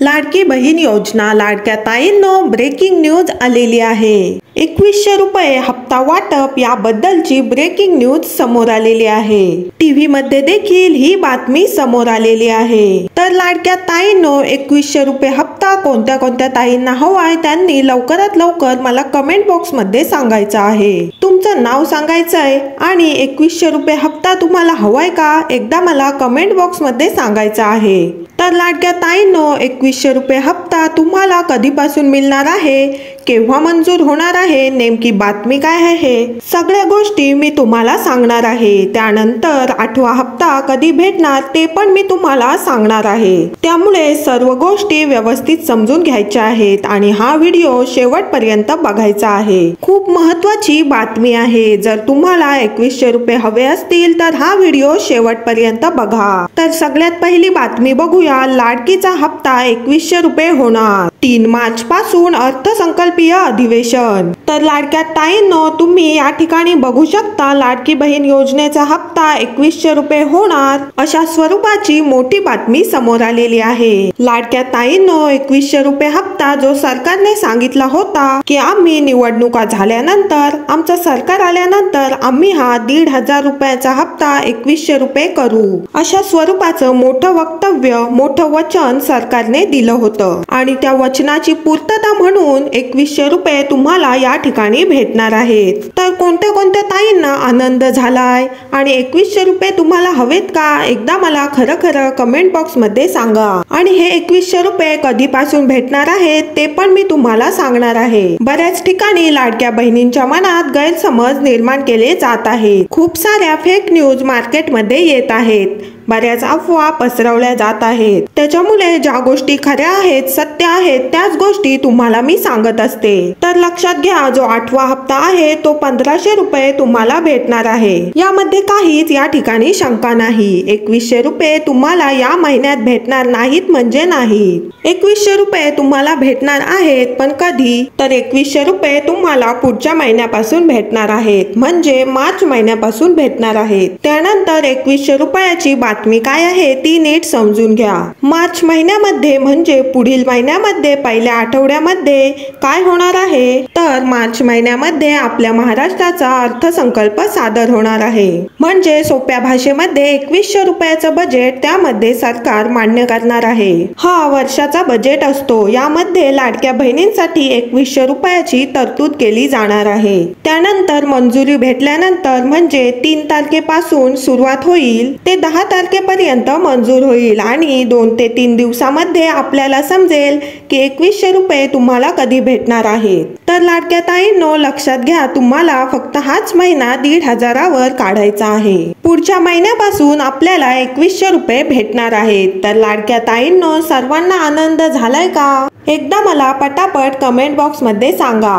लाडकी बहीण योजना लाडक्या ताईंनो breaking news आलेली आहे। 2100 रुपये हप्ता वाटप याबद्दलची ब्रेकिंग न्यूज समोर आलेली आहे। टीव्ही मध्ये देखील ही बातमी समोर आलेली आहे। तर लाडक्या ताईंनो 2100 रुपये हप्ता कोणत्या कोणत्या ताईंना हवाय त्यांनी लवकरात लवकर मला कमेंट बॉक्स मध्ये सांगायचं आहे। तुमचं नाव सांगायचं आहे आणि 2100 रुपये हप्ता तुम्हाला हवाय का एकदा मला कमेंट बॉक्स मध्ये सांगायचं आहे। तर लाडक्या ताईंनो 2100 रुपये हप्ता तुम्हाला कधीपासून मिळणार आहे, केव्हा मंजूर होणार आहे, नेमकी बातमी काय आहे, सगळ्या गोष्टी मी तुम्हाला सांगणार आहे। त्यानंतर 8वा हप्ता कधी भेटणार ते पण मी तुम्हाला सांगणार आहे। त्यामुळे सर्व गोष्टी व्यवस्थित समजून घ्यायच्या आहेत आणि हा व्हिडिओ शेवटपर्यंत बघायचा आहे। खूप महत्त्वाची बातमी आहे। जर तुम्हाला 2100 रुपये हवे असतील तर हा व्हिडिओ शेवटपर्यंत बघा। तर सगळ्यात पहिली बातमी बघूया। लाडकीचा हप्ता 2100 रुपये होणार। 3 मार्च पासून अर्थसंकल्पीय अधिवेशन। तर लाडक्या ताईंनो तुम्ही या ठिकाणी बघू शकता लाडकी बहीण योजनेचा हप्ता 2100 रुपये होणार अशा स्वरूपाची मोठी बातमी समोर आलेली आहे। लाडक्या ताईंनो 2100 रुपये हप्ता जो सरकारने सांगितला होता की आम्ही निवडणुका झाल्यानंतर आमचं सरकार आल्यानंतर आम्ही हा 1500 रुपयाचा हप्ता 2100 रुपये करू अशा स्वरूपाचं मोठं वक्तव्य मोठं वचन सरकारने दिलं होतं आणि त्या वचनाची पूर्तता म्हणून 2100 रुपये तुम्हाला या ठिकाणी भेटणार आहेत। तर कोणत्या कोणत्या ताईंना आनंद झालाय आणि 2100 रुपये तुम्हाला हवेत का एकदा मला खरं कमेंट बॉक्स मध्ये सांगा आणि हे 2100 रुपये कधीपासून भेटणार आहेत ते पण मी तुम्हाला सांगणार आहे। बऱ्याच ठिकाणी लाडक्या बहिणींच्या मनात गैरसमज निर्माण केले जात आहेत। खूप साऱ्या फेक न्यूज मार्केटमध्ये येत आहेत। बऱ्याच अफवा पसरवल्या जात आहेत। त्याच्यामुळे ज्या गोष्टी खऱ्या आहेत सत्य आहेत त्याच गोष्टी तुम्हाला मी सांगत असते। तर लक्षात घ्या जो 8वा हप्ता आहे तो 1500 रुपये तुम्हाला भेटणार आहे। यामध्ये काहीच या ठिकाणी शंका नाही। 2100 रुपये तुम्हाला या महिन्यात भेटणार नाहीत म्हणजे नाहीत। 2100 रुपये तुम्हाला भेटणार आहेत पण कधी तर 2100 रुपये तुम्हाला पुढच्या महिन्यापासून भेटणार आहेत म्हणजे मार्च महिन्यापासून भेटणार आहेत। त्यानंतर 2100 रुपयाची बातमी काय आहे ती नीट समजून घ्या। मार्च महिन्यामध्ये म्हणजे पुढील महिन्यामध्ये पहिल्या आठवड्यामध्ये काय होणार आहे तर मार्च महिन्यामध्ये आपल्या महाराष्ट्राचा अर्थसंकल्प सादर होणार आहे। म्हणजे सोप्या भाषेमध्ये 2100 रुपयाचं बजेट त्यामध्ये सरकार मान्य करणार आहे। हा वर्षाचा बजेट असतो। यामध्ये लाडक्या बहिणींसाठी 2100 रुपयाची तरतूद केली जाणार आहे। त्यानंतर मंजुरी भेटल्यानंतर म्हणजे 3 तारखेपासून सुरुवात होईल ते 10 तारखेपर्यंत मंजूर होईल आणि 2 ते 3 दिवसामध्ये आपल्याला समजेल की 2100 रुपये तुम्हाला कधी भेटणार आहेत। तर लाडक्या ताईंनो लक्षात घ्या तुम्हाला फक्त हाच महिना 1500 वर काढायचा आहे। पुढच्या महिन्यापासून आपल्याला 2100 रुपये भेटणार आहेत। तर लाडक्या ताईंनो सर्वांना आनंद झालाय का एकदा मला पटापट कमेंट बॉक्स मध्ये सांगा।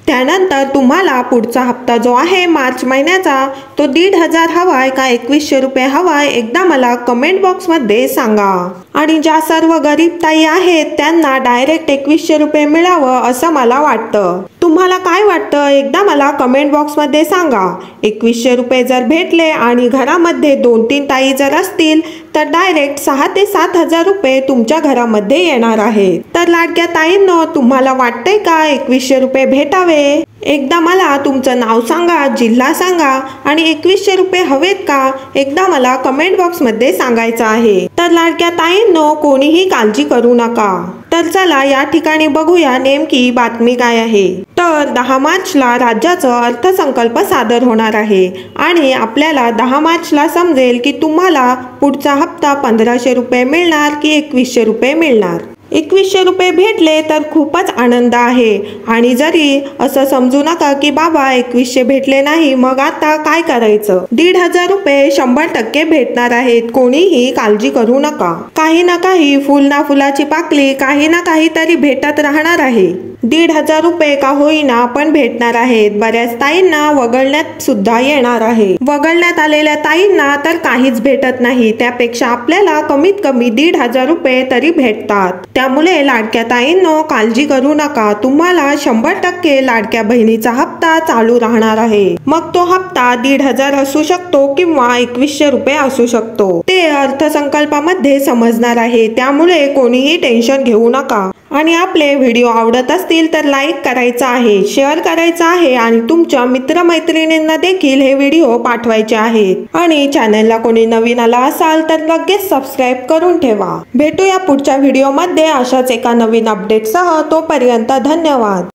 त्यानंतर तुम्हाला पुढचा हप्ता जो आहे मार्च महिन्याचा तो 1500 हवाय का 2100 रुपये हवाय एकदा मला कमेंट बॉक्स मध्ये सांगा। आणि ज्या सर्व गरीब ताई आहेत त्यांना डायरेक्ट 2100 रुपये मिळावं असं मला वाटतं। तुम्हाला काय वाटतं एकदा मला कमेंट बॉक्स मध्ये सांगा। 2100 रुपये जर भेटले आणि घरामध्ये 2-3 ताई जर असतील तर डायरेक्ट 6 ते 7000 रुपये तुमच्या घरामध्ये येणार आहेत। तर लाडक्या ताईंनो तुम्हाला वाटतंय का 2100 रुपये भेटावे एकदा मला तुमचं नाव सांगा, जिल्हा सांगा आणि 2100 रुपये हवेत का एकदा मला कमेंट बॉक्स मध्ये सांगायचं आहे। तर लाडक्या ताईंनो कोणीही काळजी करू नका। तर चला या ठिकाणी बघूया नेमकी बातमी काय आहे। तर 10 मार्चला राज्याचा अर्थसंकल्प सादर होणार आहे आणि आपल्याला 10 मार्चला समजेल की तुम्हाला पुढचा हप्ता 1500 रुपये मिळणार की 2100 रुपये मिळणार। 2100 रुपये भेटले तर खूपच आनंद आहे आणि जरी असं समजू नका की बाबा 2100 भेटले नाही मग आता काय करायचं। 1500 रुपये 100% भेटणार आहेत। कोणीही काळजी करू नका। काही ना काही फुल ना फुलाची पाकळी काही ना काही तरी भेटत राहणार आहे। 1,500 रुपये का होईना पण भेटणार आहेत. बऱ्याच ताईंना वगळण्यात सुद्धा येणार आहे. वगळण्यात आलेल्या ताईंना तर काहीच भेटत नाही. त्यापेक्षा आपल्याला कमीत कमी 1,500 रुपये तरी भेटतात. त्यामुळे लाडक्या ताईंनो काळजी करू नका. तुम्हाला 100% लाडक्या बहिणीचा हप्ता चालू राहणार आहे. मग तो हप्ता 1,500 असू शकतो किंवा 2,100 रुपये असू शकतो. ते अर्थसंकल्पामध्ये समजणार आहे. त्यामुळे कोणीही टेन्शन घेऊ नका. आणि आपले व्हिडिओ आवडत असतील तर लाईक करायचा आहे, शेअर करायचा आहे आणि तुमच्या मित्रमैत्रिणींना देखील हे व्हिडिओ पाठवायचे आहेत. आणि चॅनलला कोणी नवीन आला असाल तर लगेच सबस्क्राईब करून ठेवा. भेटूया पुढच्या व्हिडिओमध्ये अशाच एका नवीन अपडेटसह. तोपर्यंत धन्यवाद.